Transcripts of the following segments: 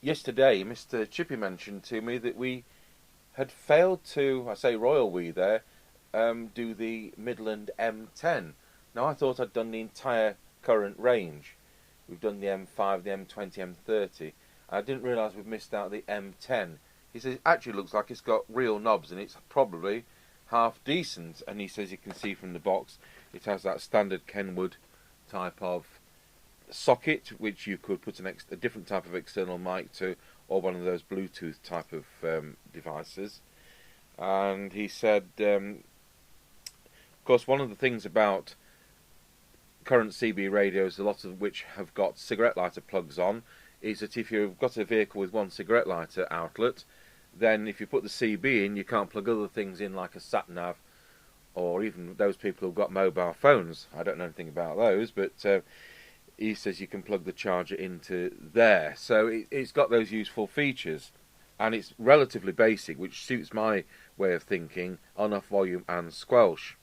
yesterday Mr Chippie mentioned to me that we had failed to, I say royal we there, do the Midland M10. Now I thought I'd done the entire current range. We've done the M5, the M20, M30. I didn't realise we've missed out the M10. He says it actually looks like it's got real knobs and it's probably half decent. And he says you can see from the box it has that standard Kenwood type of socket, which you could put a different type of external mic to, or one of those Bluetooth type of devices. And he said, of course, one of the things about current CB radios, a lot of which have got cigarette lighter plugs on, is that if you've got a vehicle with one cigarette lighter outlet, then if you put the CB in, you can't plug other things in like a sat-nav, or even those people who've got mobile phones. I don't know anything about those, but he says you can plug the charger into there. So it's got those useful features, and it's relatively basic, which suits my way of thinking, on-off volume and squelch.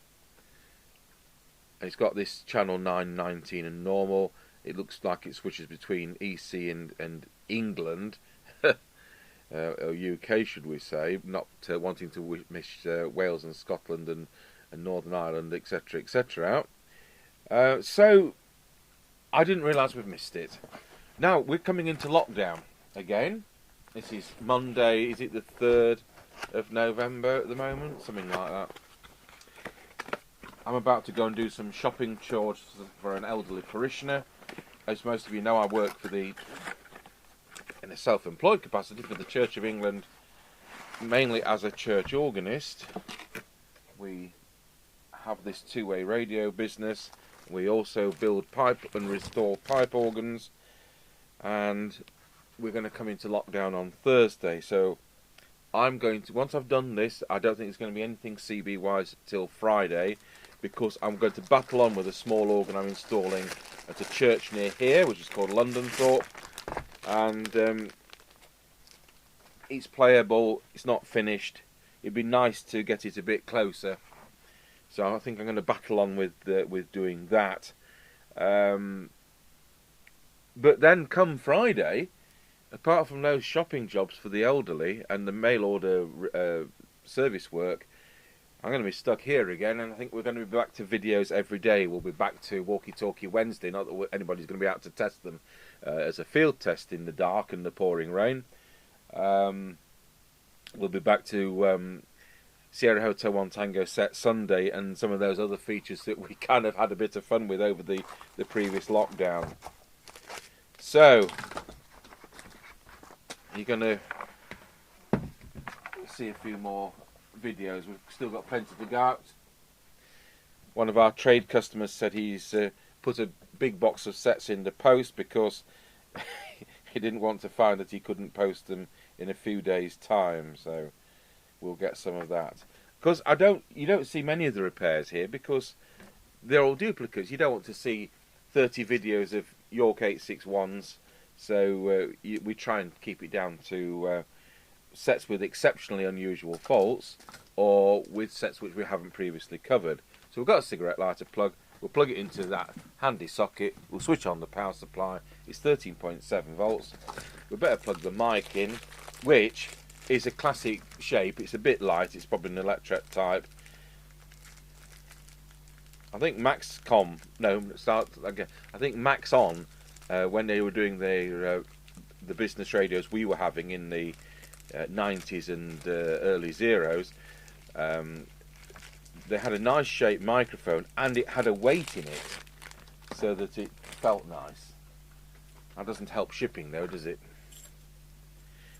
And it's got this channel 919 and normal. It looks like it switches between EC and England, or UK should we say, not wanting to miss Wales and Scotland and Northern Ireland, etc, etc. So I didn't realise we've missed it. Now we're coming into lockdown again. This is Monday, is it the 3rd of November at the moment? Something like that. I'm about to go and do some shopping chores for an elderly parishioner. As most of you know, I work in a self-employed capacity for the Church of England, mainly as a church organist. We have this two-way radio business. We also build pipe and restore pipe organs, and we're going to come into lockdown on Thursday. So I'm going to, once I've done this, I don't think there's going to be anything CB-wise till Friday, because I'm going to battle on with a small organ I'm installing at a church near here, which is called Londonthorpe, and it's playable, it's not finished. It'd be nice to get it a bit closer. So I think I'm going to battle on with doing that. But then come Friday, apart from those shopping jobs for the elderly and the mail order service work, I'm going to be stuck here again, and I think we're going to be back to videos every day. We'll be back to Walkie Talkie Wednesday, not that anybody's going to be out to test them as a field test in the dark and the pouring rain. We'll be back to Sierra Hotel 1 Tango Set Sunday, and some of those other features that we kind of had a bit of fun with over the previous lockdown. So, you're going to see a few more videos. We've still got plenty to go out. One of our trade customers said he's put a big box of sets in the post because he didn't want to find that he couldn't post them in a few days' time, so we'll get some of that. Because you don't see many of the repairs here because they're all duplicates. You don't want to see 30 videos of York 861s, so we try and keep it down to sets with exceptionally unusual faults, or with sets which we haven't previously covered. So we've got a cigarette lighter plug. We'll plug it into that handy socket. We'll switch on the power supply. It's 13.7 volts. We better plug the mic in, which is a classic shape. It's a bit light. It's probably an Electret type. I think Maxcom. No, start again. I think Maxon, when they were doing the business radios we were having in the 90s and early zeros, they had a nice shaped microphone and it had a weight in it so that it felt nice. That doesn't help shipping though, does it?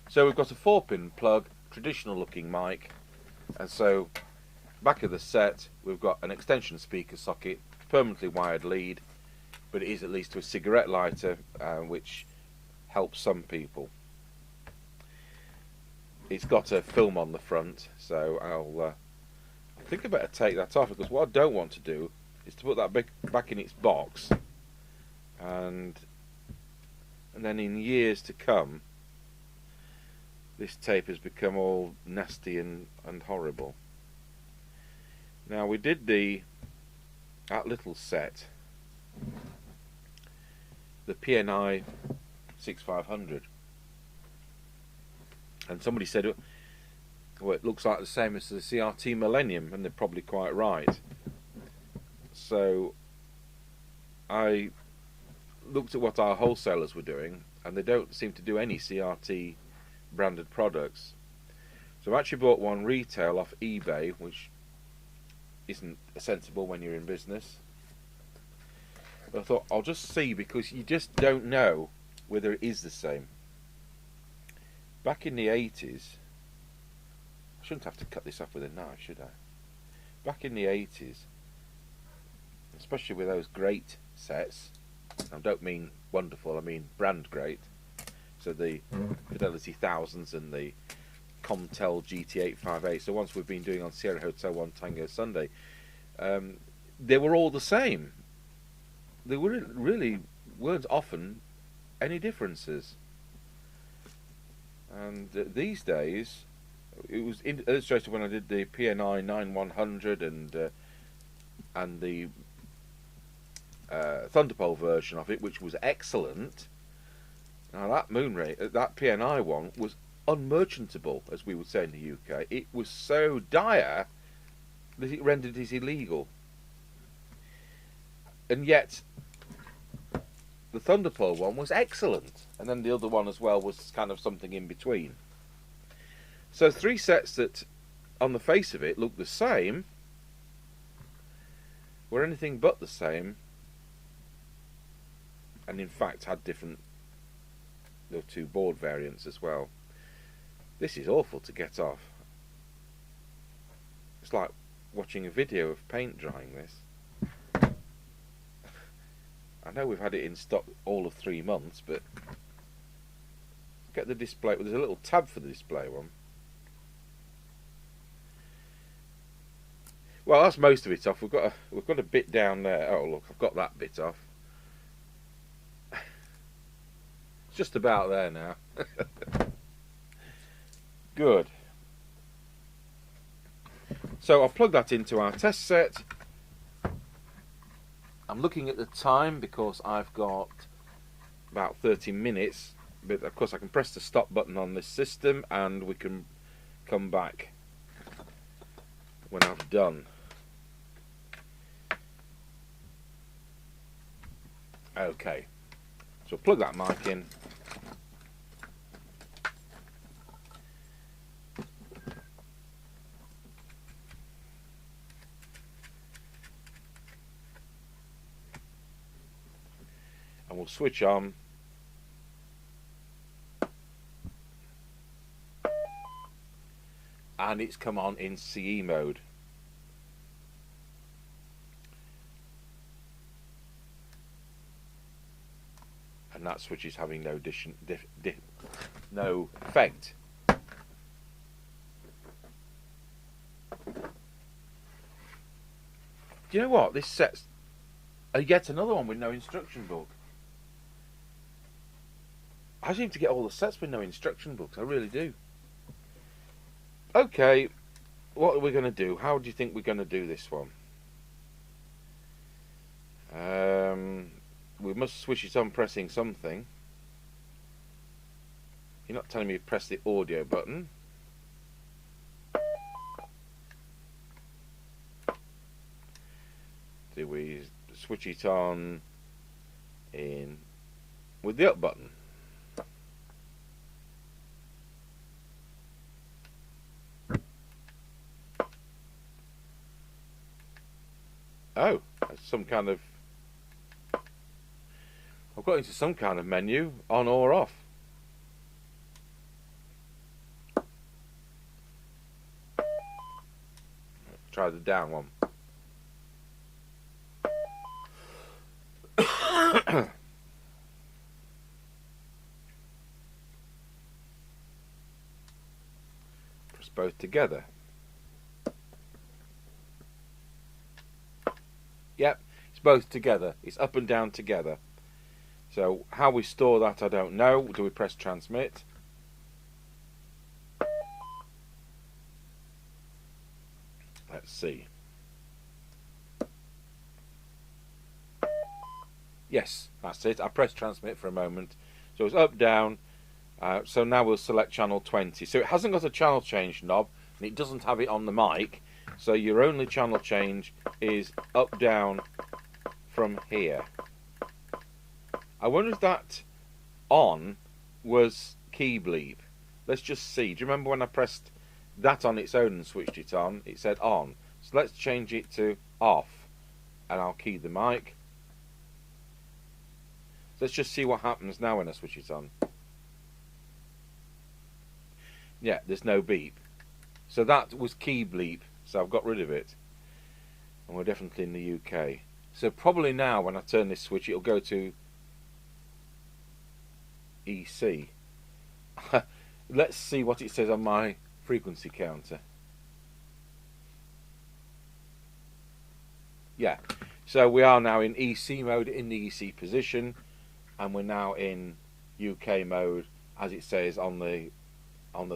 So we've got a 4-pin plug, traditional looking mic, and so back of the set we've got an extension speaker socket, permanently wired lead, but it is at least to a cigarette lighter, which helps some people. It's got a film on the front, so I think I better take that off, because what I don't want to do is to put that back in its box, and then in years to come this tape has become all nasty and horrible. Now we did that little set, the PNI 6500, And somebody said, well, it looks like the same as the CRT Millennium, and they're probably quite right. So I looked at what our wholesalers were doing, and they don't seem to do any CRT branded products. So I've actually bought one retail off eBay, which isn't sensible when you're in business. But I thought I'll just see, because you just don't know whether it is the same. Back in the 80s, I shouldn't have to cut this off with a knife, should I? Back in the 80s, especially with those great sets, I don't mean wonderful, I mean brand great. So the Fidelity Thousands and the Comtel GT858. So once we've been doing on Sierra Hotel 1 Tango Sunday, they were all the same. There really weren't often any differences. And these days, it was illustrated when I did the PNI 9100 and the Thunderpole version of it, which was excellent. Now that that PNI one was unmerchantable, as we would say in the UK. It was so dire that it rendered it illegal. And yet, the Thunderpole one was excellent, and then the other one as well was kind of something in between. So 3 sets that, on the face of it, looked the same, were anything but the same, and in fact had different. There were 2 board variants as well. This is awful to get off. It's like watching a video of paint drying this. I know we've had it in stock all of 3 months, but get the display. There's a little tab for the display one. Well, that's most of it off. We've got a bit down there. Oh look, I've got that bit off. It's just about there now. Good. So I'll plug that into our test set. I'm looking at the time because I've got about 30 minutes, but of course I can press the stop button on this system and we can come back when I've done. Okay, so plug that mic in. And we'll switch on. And it's come on in CE mode. And that switch is having no effect. Do you know what? This set's yet another one with no instruction book. I seem to get all the sets with no instruction books. I really do. Okay, what are we going to do? How do you think we're going to do this one? We must switch it on pressing something. You're not telling me to press the audio button. Do we switch it on in with the up button? Oh, that's some kind of... I've got into some kind of menu, on or off. Try the down one. Press both together. Yep, it's both together. It's up and down together. So how we store that, I don't know. Do we press transmit? Let's see. Yes, that's it. I pressed transmit for a moment. So it's up, down, So now we'll select channel 20. So it hasn't got a channel change knob, and it doesn't have it on the mic. So your only channel change is up, down from here. I wonder if that on was key bleep. Let's just see. Do you remember when I pressed that on its own and switched it on? It said on. So let's change it to off, and I'll key the mic. So let's just see what happens now when I switch it on. Yeah, there's no beep. So that was key bleep, so I've got rid of it. And we're definitely in the UK. So probably now when I turn this switch, it'll go to EC. Let's see what it says on my frequency counter. Yeah, so we are now in EC mode, in the EC position, and we're now in UK mode, as it says on the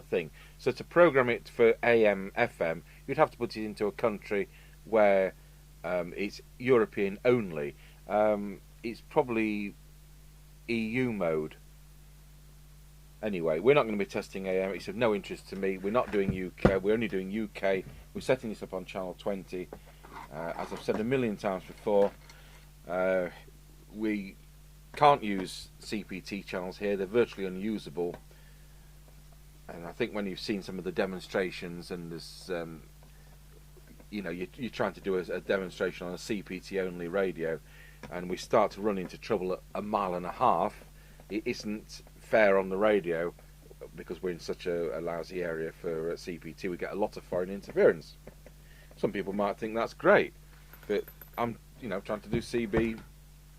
thing. So to program it for AM, FM, you'd have to put it into a country where it's European only. It's probably EU mode. Anyway, we're not going to be testing AM. It's of no interest to me. We're not doing UK. We're only doing UK. We're setting this up on channel 20. As I've said a million times before, we can't use CPT channels here. They're virtually unusable. And I think when you've seen some of the demonstrations, and there's, you know, you're trying to do a demonstration on a CPT only radio, and we start to run into trouble at 1.5 miles, it isn't fair on the radio, because we're in such a lousy area for CPT. We get a lot of foreign interference. Some people might think that's great, but I'm, you know, trying to do CB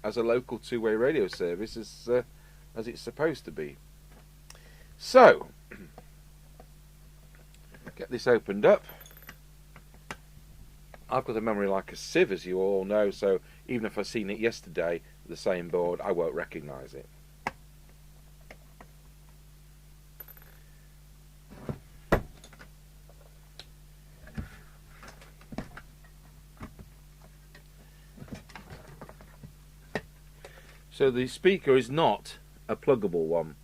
as a local two-way radio service as it's supposed to be. So get this opened up. I've got a memory like a sieve, as you all know, so even if I've seen it yesterday, the same board, I won't recognise it. So the speaker is not a pluggable one.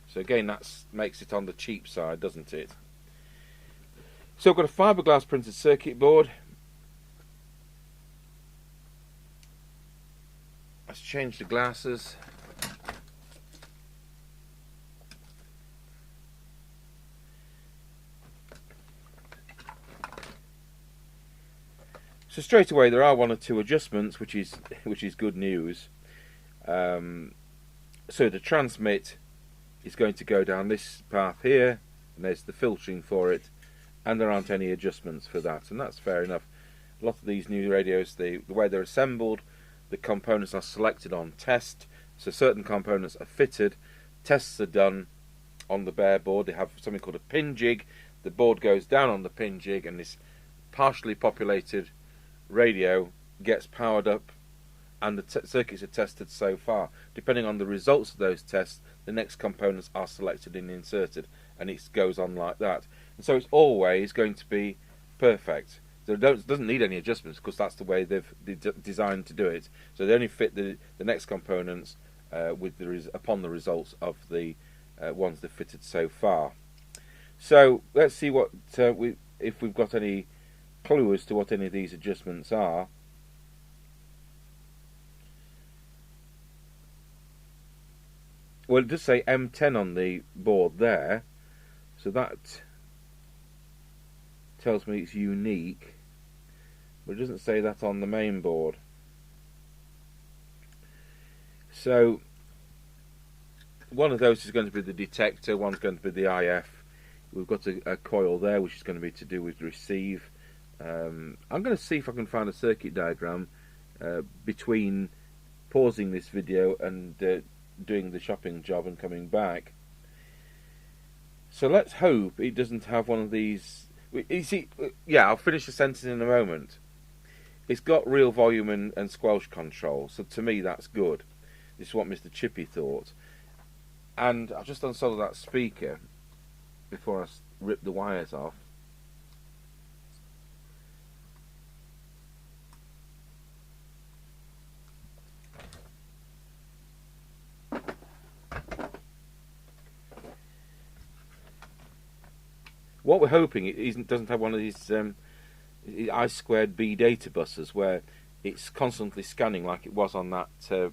So again, that makes it on the cheap side, doesn't it? So I've got a fiberglass printed circuit board. Let's change the glasses. So straight away there are 1 or 2 adjustments, which is good news. So the transmit is going to go down this path here, and there's the filtering for it, and there aren't any adjustments for that, and that's fair enough. A lot of these new radios, the way they're assembled, the components are selected on test, so certain components are fitted, tests are done on the bare board. They have something called a pin jig. The board goes down on the pin jig, and this partially populated radio gets powered up, and the circuits are tested so far. Depending on the results of those tests, the next components are selected and inserted, and it goes on like that. And so it's always going to be perfect. So it doesn't need any adjustments, because that's the way they've designed to do it. So they only fit the next components upon the results of the ones they've fitted so far. So let's see what if we've got any clue as to what any of these adjustments are. Well, it does say M10 on the board there, so that tells me it's unique, but it doesn't say that on the main board. So one of those is going to be the detector, one's going to be the IF. We've got a coil there, which is going to be to do with receive. I'm going to see if I can find a circuit diagram between pausing this video and doing the shopping job and coming back. So let's hope it doesn't have one of these. You see, yeah, I'll finish the sentence in a moment. It's got real volume and squelch control, so to me that's good. This is what Mr Chippie thought. And I've just unsoldered that speaker before I rip the wires off. What we're hoping it doesn't have one of these I2B data buses where it's constantly scanning like it was on that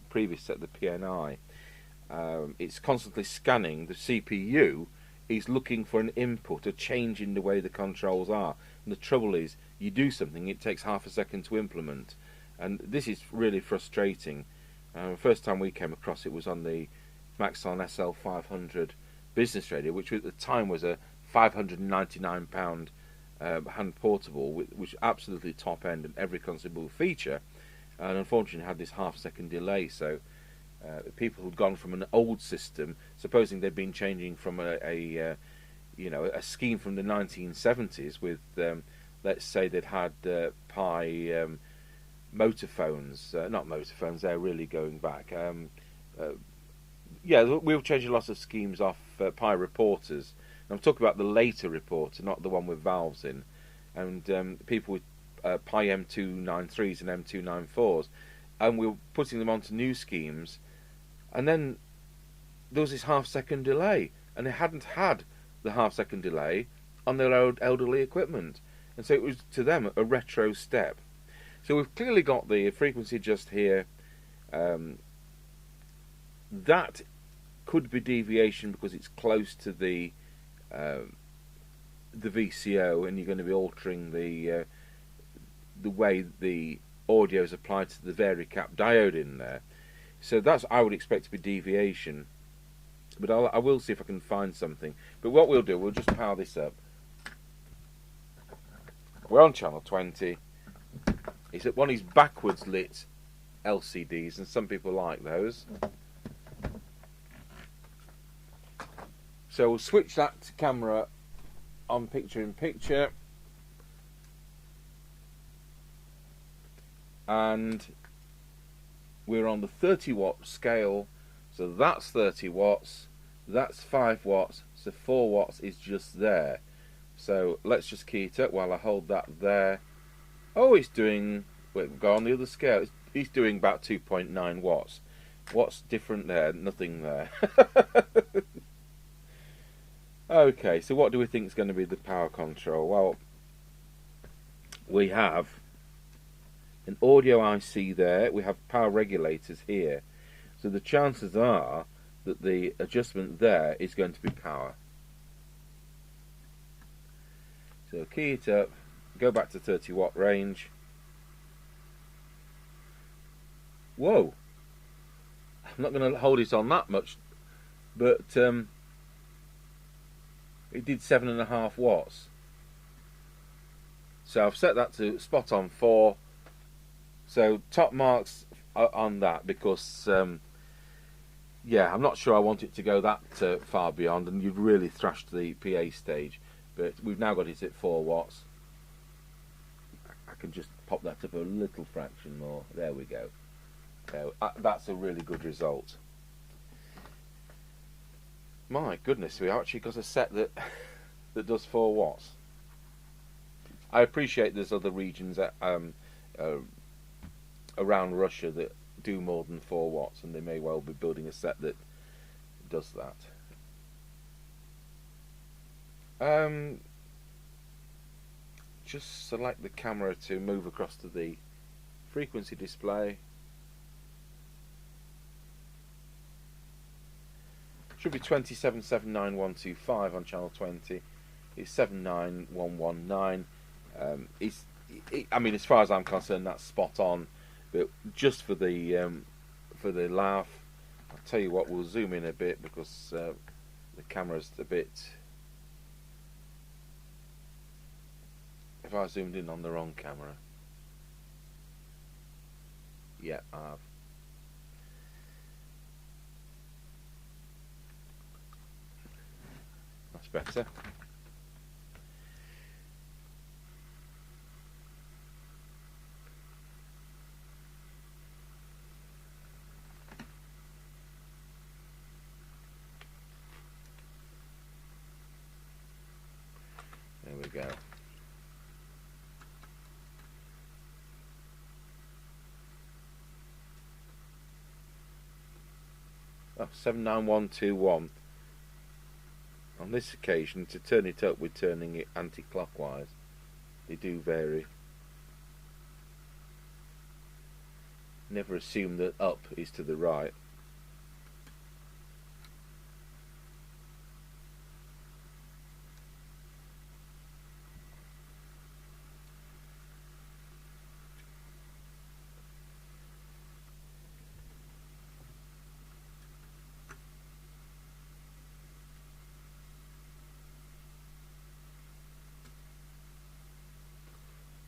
previous set, the PNI. It's constantly scanning. The CPU is looking for an input, a change in the way the controls are. And the trouble is, you do something, it takes half a second to implement. And this is really frustrating. The first time we came across it was on the Maxon SL500 business radio, which at the time was a £599 hand portable, which was absolutely top end and every conceivable feature, and unfortunately had this half-second delay. So people who'd gone from an old system, supposing they'd been changing from a scheme from the 1970s with, let's say they'd had Pi motor phones, not motor phones, they're really going back. Yeah, we'll change a lot of schemes off Pi reporters. I'm talking about the later reporter, not the one with valves in. And people with Pi M293s and M294s, and we were putting them onto new schemes, and then there was this half-second delay, and they hadn't had the half-second delay on their old elderly equipment, and so it was to them a retro step. So we've clearly got the frequency adjust here. That could be deviation because it's close to the VCO, and you're going to be altering the way the audio is applied to the varicap diode in there. So that's, I would expect to be deviation, but I will see if I can find something. But what we'll do, we'll just power this up. We're on channel 20. It's at one of these backwards lit LCDs, and some people like those. So we'll switch that to camera on picture in picture, and we're on the 30 watt scale, so that's 30 watts, that's 5 watts, so 4 watts is just there. So let's just key it up while I hold that there. Oh, it's doing, wait, go on the other scale, it's doing about 2.9 watts. What's different there? Nothing there. Okay, so what do we think is going to be the power control? Well, we have an audio IC there, we have power regulators here. So the chances are that the adjustment there is going to be power. So key it up, go back to 30 watt range. Whoa! I'm not going to hold it on that much, but it did 7.5 watts. So I've set that to spot on 4. So top marks on that because, yeah, I'm not sure I want it to go that far beyond, and you'd really thrashed the PA stage. But we've now got it at 4 watts. I can just pop that up a little fraction more. There we go. So, that's a really good result. My goodness, we actually got a set that that does 4 watts. I appreciate there's other regions around Russia that do more than 4 watts, and they may well be building a set that does that. Just select the camera to move across to the frequency display. Should be 2779125 on channel 20. It's 79119. I mean, as far as I'm concerned, that's spot on. But just for the laugh, I'll tell you what. We'll zoom in a bit because the camera's a bit. If I zoomed in on the wrong camera, yeah, I have. Better. There we go. Oh, 79121. On this occasion, to turn it up, we're turning it anti-clockwise. They do vary. Never assume that up is to the right.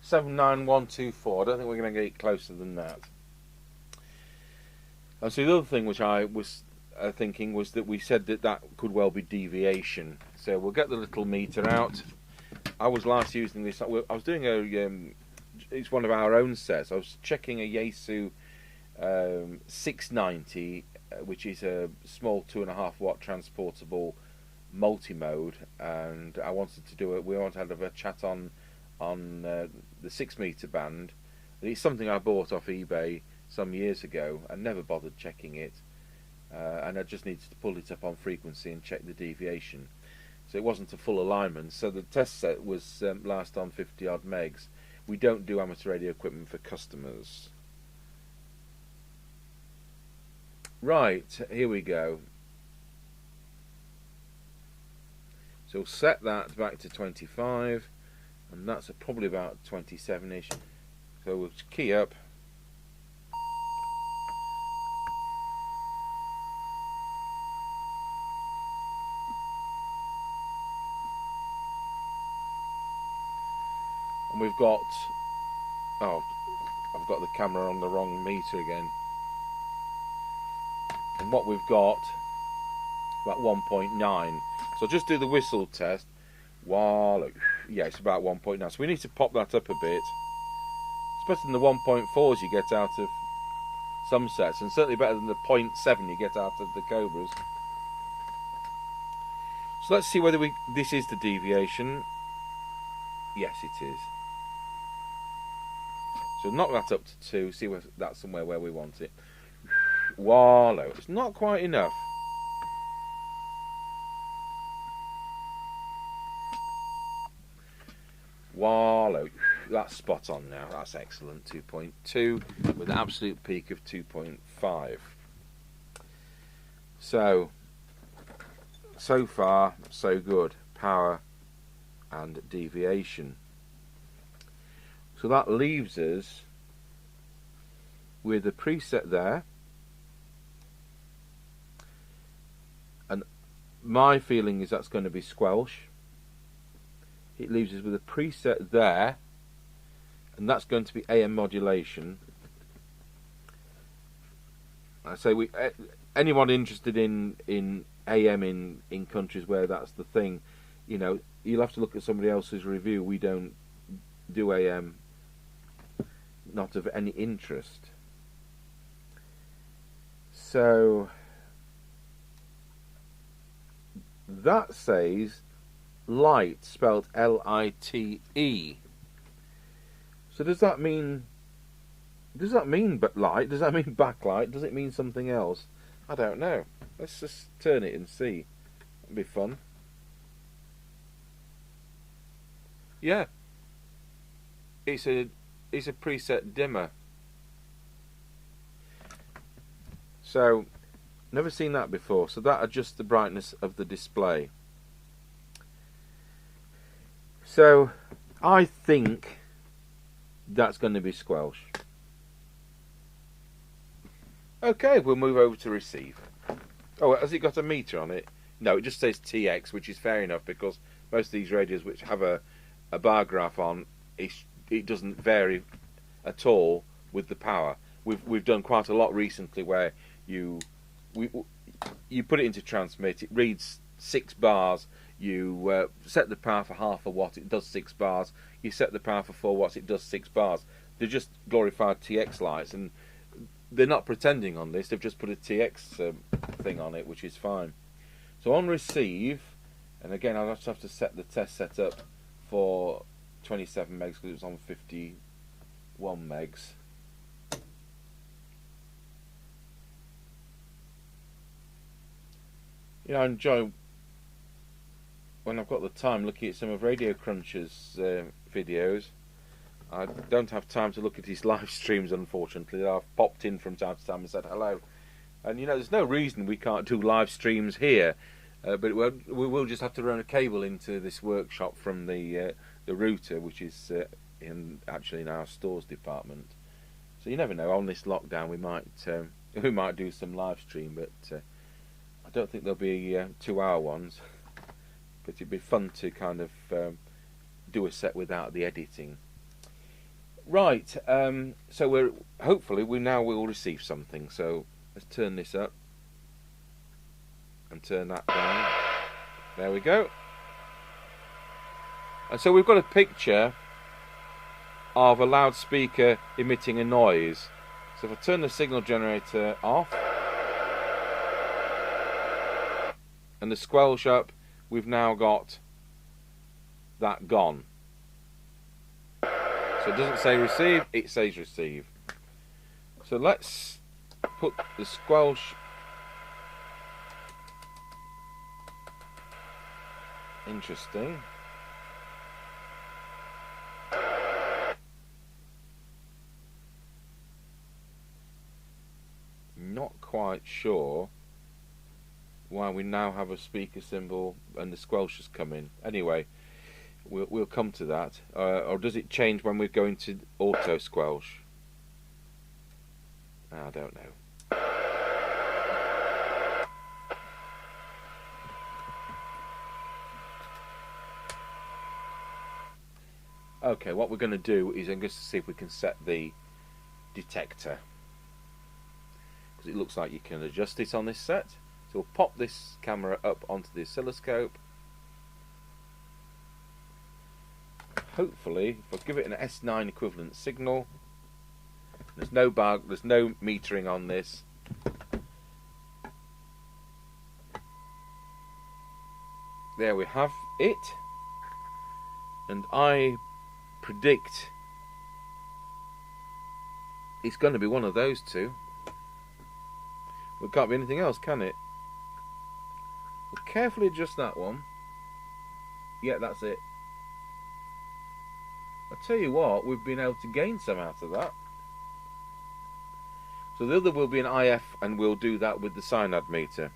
$79124. I don't think we're going to get closer than that. And so the other thing which I was thinking was that we said that that could well be deviation. So we'll get the little meter out. I was last using this. I was doing a. It's one of our own sets. I was checking a Yaesu 690, which is a small 2.5 watt transportable multi-mode, and I wanted to do it. We wanted to have a chat on the 6 meter band. It's something I bought off eBay some years ago and never bothered checking it, and I just needed to pull it up on frequency and check the deviation. So it wasn't a full alignment. So the test set was last on 50 odd megs. We don't do amateur radio equipment for customers. Right, here we go. So we'll set that back to 25, and that's probably about 27-ish. So we'll key up. And we've got, oh, I've got the camera on the wrong meter again. And what we've got, about 1.9. So just do the whistle test. Wow, yeah, it's about 1.9. So we need to pop that up a bit. It's better than the 1.4s you get out of some sets, and certainly better than the 0.7 you get out of the Cobras. So let's see whether this is the deviation. Yes, it is. So knock that up to 2, see whether that's somewhere where we want it. Wallow. It's not quite enough. Wallow. That's spot on now. That's excellent. 2.2 with an absolute peak of 2.5. So far, so good. Power and deviation. So that leaves us with a preset there. And my feeling is that's going to be Squelch. It leaves us with a preset there, and that's going to be AM modulation. I say anyone interested in AM in countries where that's the thing, you know, you'll have to look at somebody else's review. We don't do AM, not of any interest. So that says light, spelled L-I-T-E. So does that mean but light? Does that mean backlight? Does it mean something else? I don't know. Let's just turn it and see. It'll be fun. Yeah. It's a preset dimmer. So never seen that before. So that adjusts the brightness of the display. So I think that's going to be Squelch. Okay, we'll move over to receive. Oh, has it got a meter on it? No, it just says TX, which is fair enough because most of these radios which have a bar graph on, it doesn't vary at all with the power. We've done quite a lot recently where you put it into transmit, it reads 6 bars. You set the power for half a watt, it does 6 bars. You set the power for 4 watts, it does 6 bars. They're just glorified TX lights, and they're not pretending on this. They've just put a TX thing on it, which is fine. So on receive, and again I'll just have to set the test setup for 27 megs because it was on 51 megs. You know, I enjoy when I've got the time, looking at some of Radio Cruncher's videos. I don't have time to look at his live streams, unfortunately. I've popped in from time to time and said hello. And you know, there's no reason we can't do live streams here, but we will just have to run a cable into this workshop from the router, which is actually in our stores department. So you never know. On this lockdown, we might do some live stream, but I don't think there'll be 2-hour ones. But it'd be fun to kind of do a set without the editing. Right. So hopefully we now will receive something. So let's turn this up and turn that down. There we go. And so we've got a picture of a loudspeaker emitting a noise. So if I turn the signal generator off and the squelch up, we've now got that gone. So it doesn't say receive, it says receive. So let's put the squelch interesting. Not quite sure why we now have a speaker symbol and the squelch has come in. Anyway, we'll come to that. Or does it change when we go into auto squelch? I don't know. Okay, what we're going to do is I'm going to see if we can set the detector, because it looks like you can adjust it on this set. So we'll pop this camera up onto the oscilloscope. Hopefully, if I give it an S9 equivalent signal, there's no metering on this. There we have it, and I predict it's going to be one of those two. Well, it can't be anything else, can it? We'll carefully adjust that one. Yeah, that's it. I'll tell you what, we've been able to gain some out of that. So the other will be an IF, and we'll do that with the cyanide meter.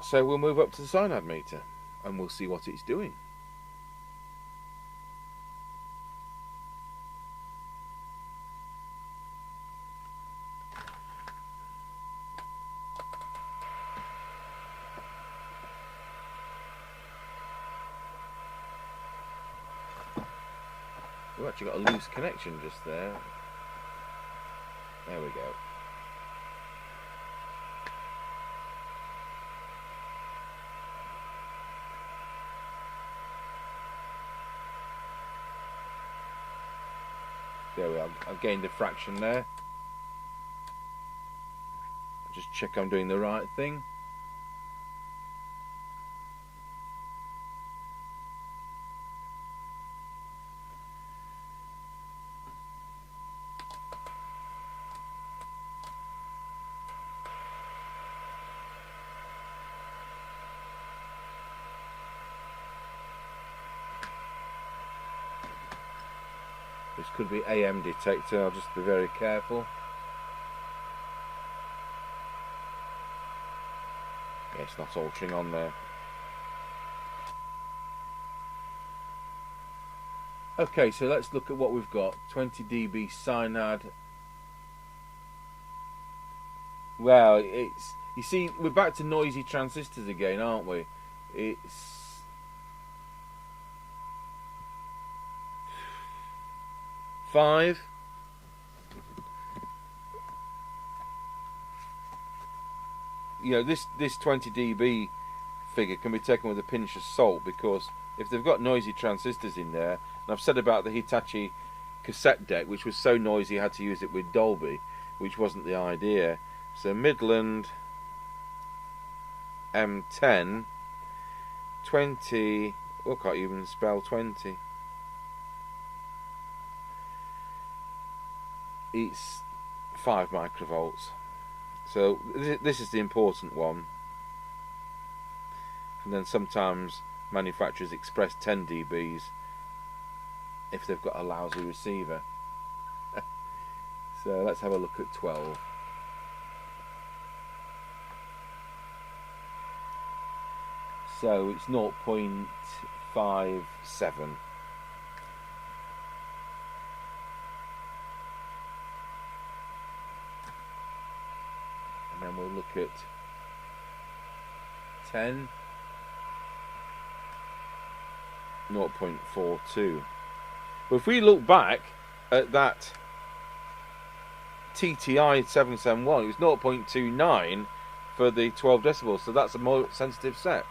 So we'll move up to the cyanide meter, and we'll see what it's doing. We've actually got a loose connection just there. There we go. There we are. I've gained a fraction there. Just check I'm doing the right thing. This could be AM detector, I'll just be very careful. Yeah, it's not altering on there. Okay, so let's look at what we've got. 20 dB cyanide. Well, it's... You see, we're back to noisy transistors again, aren't we? It's... 5. You know, this 20 dB figure can be taken with a pinch of salt, because if they've got noisy transistors in there, and I've said about the Hitachi cassette deck, which was so noisy you had to use it with Dolby, which wasn't the idea. So Midland M10 20, oh, can't even spell 20. It's 5 microvolts. So this is the important one. And then sometimes manufacturers express 10 dBs if they've got a lousy receiver. So let's have a look at 12. So it's 0.57. And then we'll look at 10, 0.42. But if we look back at that TTI 771, it was 0.29 for the 12 decibels, so that's a more sensitive set.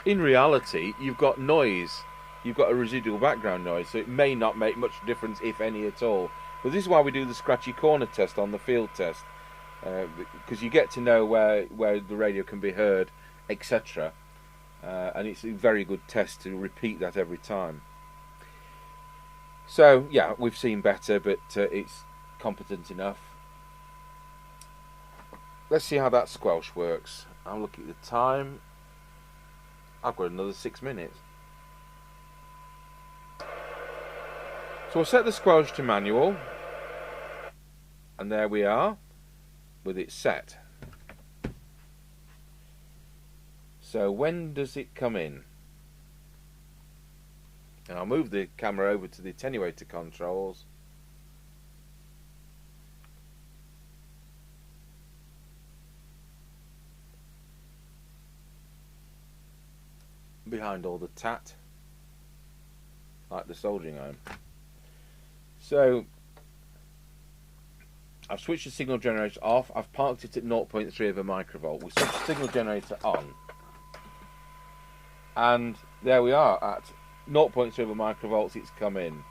In reality, you've got noise, you've got a residual background noise, so it may not make much difference, if any at all. But this is why we do the scratchy corner test on the field test, because you get to know where the radio can be heard, etc. And it's a very good test to repeat that every time. So yeah, we've seen better, but it's competent enough. Let's see how that squelch works. I'm looking at the time. I've got another 6 minutes. So we'll set the squelch to manual, and there we are with it set. So when does it come in? And I'll move the camera over to the attenuator controls. Behind all the tat, like the soldering iron. So I've switched the signal generator off. I've parked it at 0.3 of a microvolt. We switch the signal generator on, and there we are at 0.3 of a microvolts. It's come in.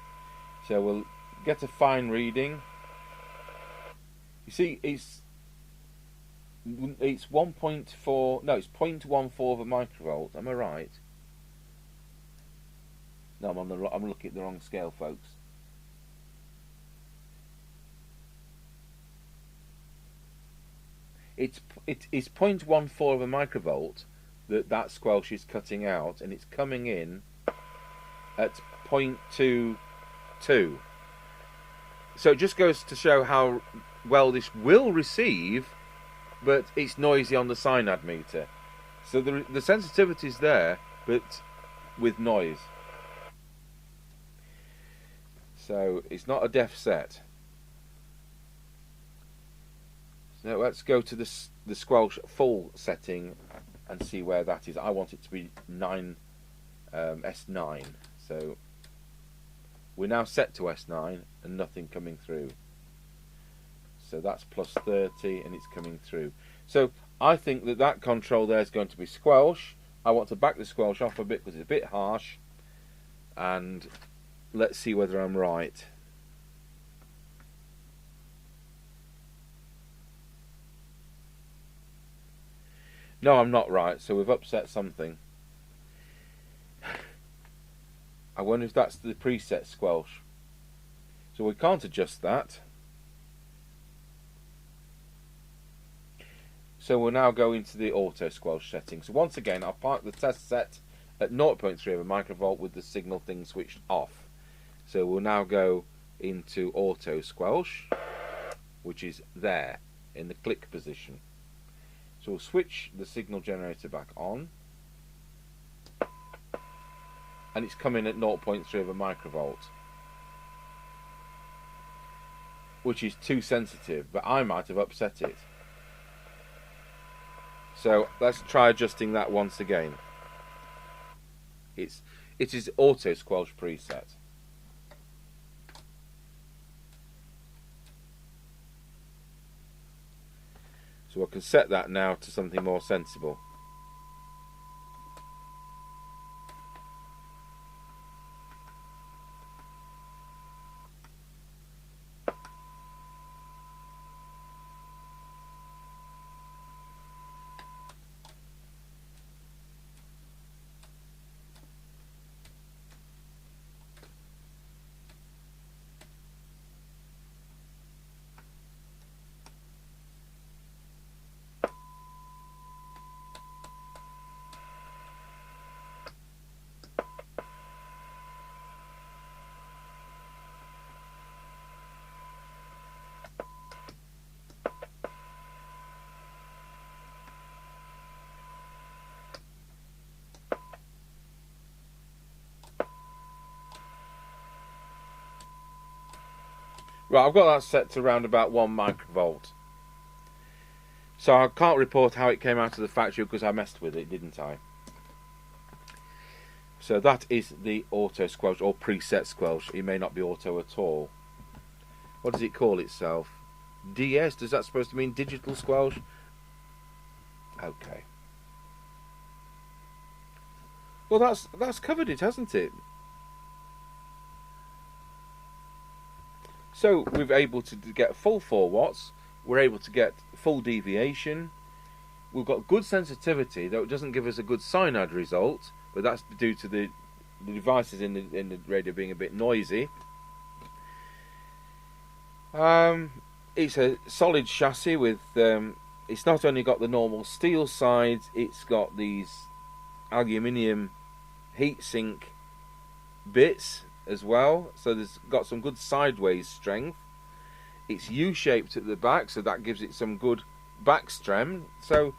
So we'll get a fine reading. You see, it's 1.4. No, it's 0.14 of a microvolt. Am I right? No, I'm looking at the wrong scale, folks. It is 0.14 of a microvolt that squelch is cutting out, and it's coming in at 0.22. So it just goes to show how well this will receive, but it's noisy on the cyanide meter. So the sensitivity is there, but with noise. So it's not a deaf set. So let's go to the squelch full setting and see where that is. I want it to be S9. So we're now set to S9 and nothing coming through. So that's plus 30 and it's coming through. So I think that control there is going to be squelch. I want to back the squelch off a bit because it's a bit harsh. And let's see whether I'm right. No, I'm not right, so we've upset something. I wonder if that's the preset squelch. So we can't adjust that. So we'll now go into the auto squelch setting. So once again, I'll park the test set at 0.3 of a microvolt with the signal thing switched off. So we'll now go into auto squelch, which is there in the click position. So we'll switch the signal generator back on, and it's coming at 0.3 of a microvolt, which is too sensitive, but I might have upset it. So let's try adjusting that once again. It is auto squelch preset. So I can set that now to something more sensible. Right, I've got that set to around about 1 microvolt. So I can't report how it came out of the factory because I messed with it, didn't I? So that is the auto squelch or preset squelch. It may not be auto at all. What does it call itself? DS? Does that supposed to mean digital squelch? Okay. Well, that's covered it, hasn't it? So we're able to get full 4 watts. We're able to get full deviation. We've got good sensitivity, though it doesn't give us a good cyanide result, but that's due to the devices in the radio being a bit noisy. It's a solid chassis with. It's not only got the normal steel sides, it's got these aluminium heatsink bits as well, so there's got some good sideways strength. It's U-shaped at the back, so that gives it some good back strem. So,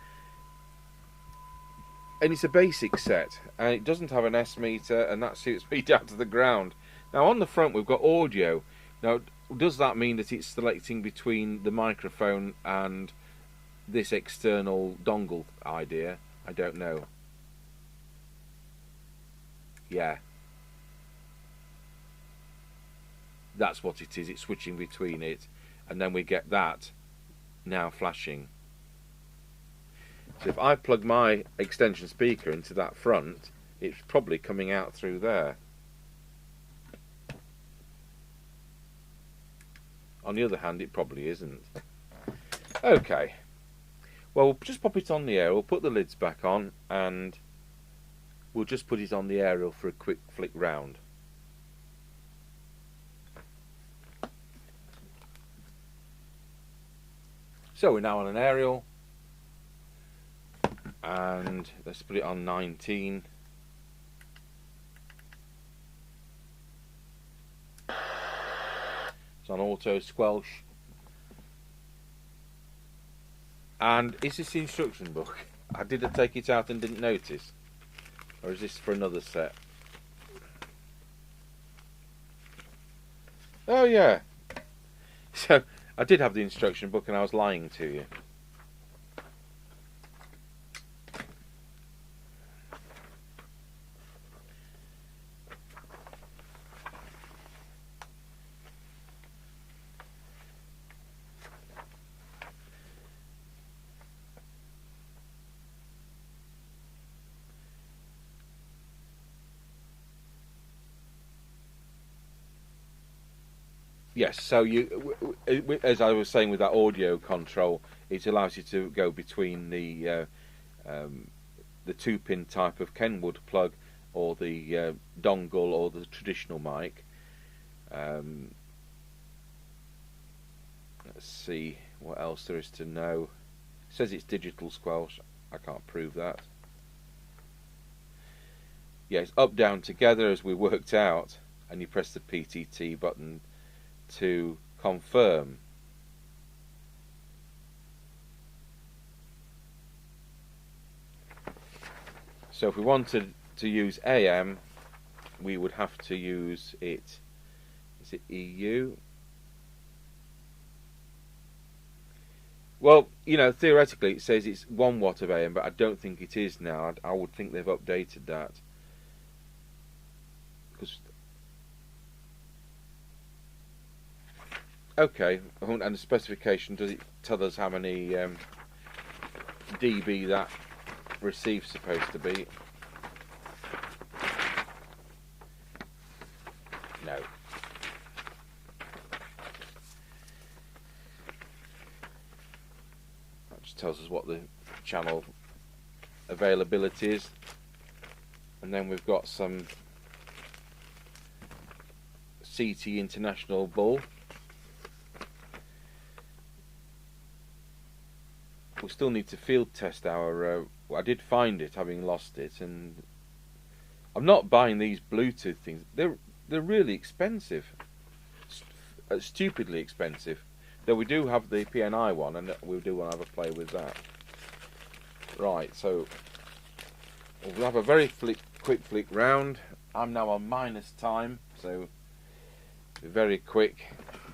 and it's a basic set, and it doesn't have an S meter, and that suits me down to the ground. Now on the front we've got audio. Now does that mean that it's selecting between the microphone and this external dongle idea? I don't know. Yeah. That's what it is, it's switching between it, and then we get that now flashing. So if I plug my extension speaker into that front, it's probably coming out through there. On the other hand, it probably isn't. Okay, well, we'll just pop it on the air, we'll put the lids back on, and we'll just put it on the aerial for a quick flick round. So we're now on an aerial, and let's put it on 19. It's on auto squelch. And is this the instruction book? Did I take it out and didn't notice? Or is this for another set? Oh yeah. So I did have the instruction book and I was lying to you. Yes, so as I was saying with that audio control, it allows you to go between the 2-pin type of Kenwood plug or the dongle or the traditional mic. Let's see what else there is to know. It says it's digital squelch. I can't prove that. Yeah, it's up, down, together as we worked out, and you press the PTT button to confirm. So if we wanted to use AM, we would have to use it. Is it EU? Well, you know, theoretically it says it's 1 watt of AM, but I don't think it is now. I would think they've updated that. Because okay, and the specification, does it tell us how many dB that receive's supposed to be? No. That just tells us what the channel availability is. And then we've got some CT International bull. We still need to field test our. I did find it, having lost it, and I'm not buying these Bluetooth things. They're really expensive, stupidly expensive. Though we do have the PNI one, and we do want to have a play with that. Right, so we'll have a very quick flick round. I'm now on minus time, so be very quick.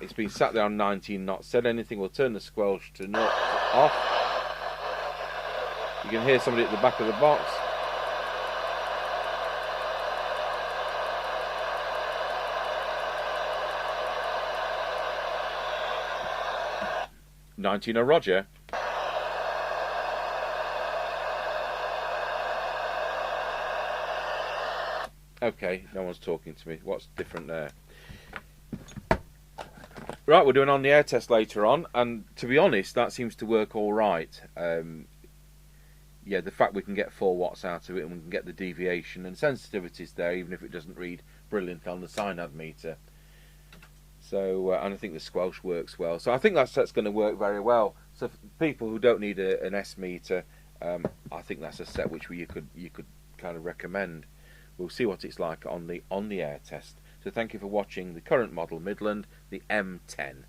It's been sat there on 19, not said anything. We'll turn the squelch to off. You can hear somebody at the back of the box. "19, Roger." Okay, no one's talking to me. What's different there? Right, we're doing on the air test later on, and to be honest, that seems to work all right. Yeah, the fact we can get 4 watts out of it, and we can get the deviation and sensitivity's there, even if it doesn't read brilliant on the synad meter. So, and I think the squelch works well. So I think that's going to work very well. So for people who don't need an S meter, I think that's a set which you could kind of recommend. We'll see what it's like on the air test. So thank you for watching the current model Midland, the M10.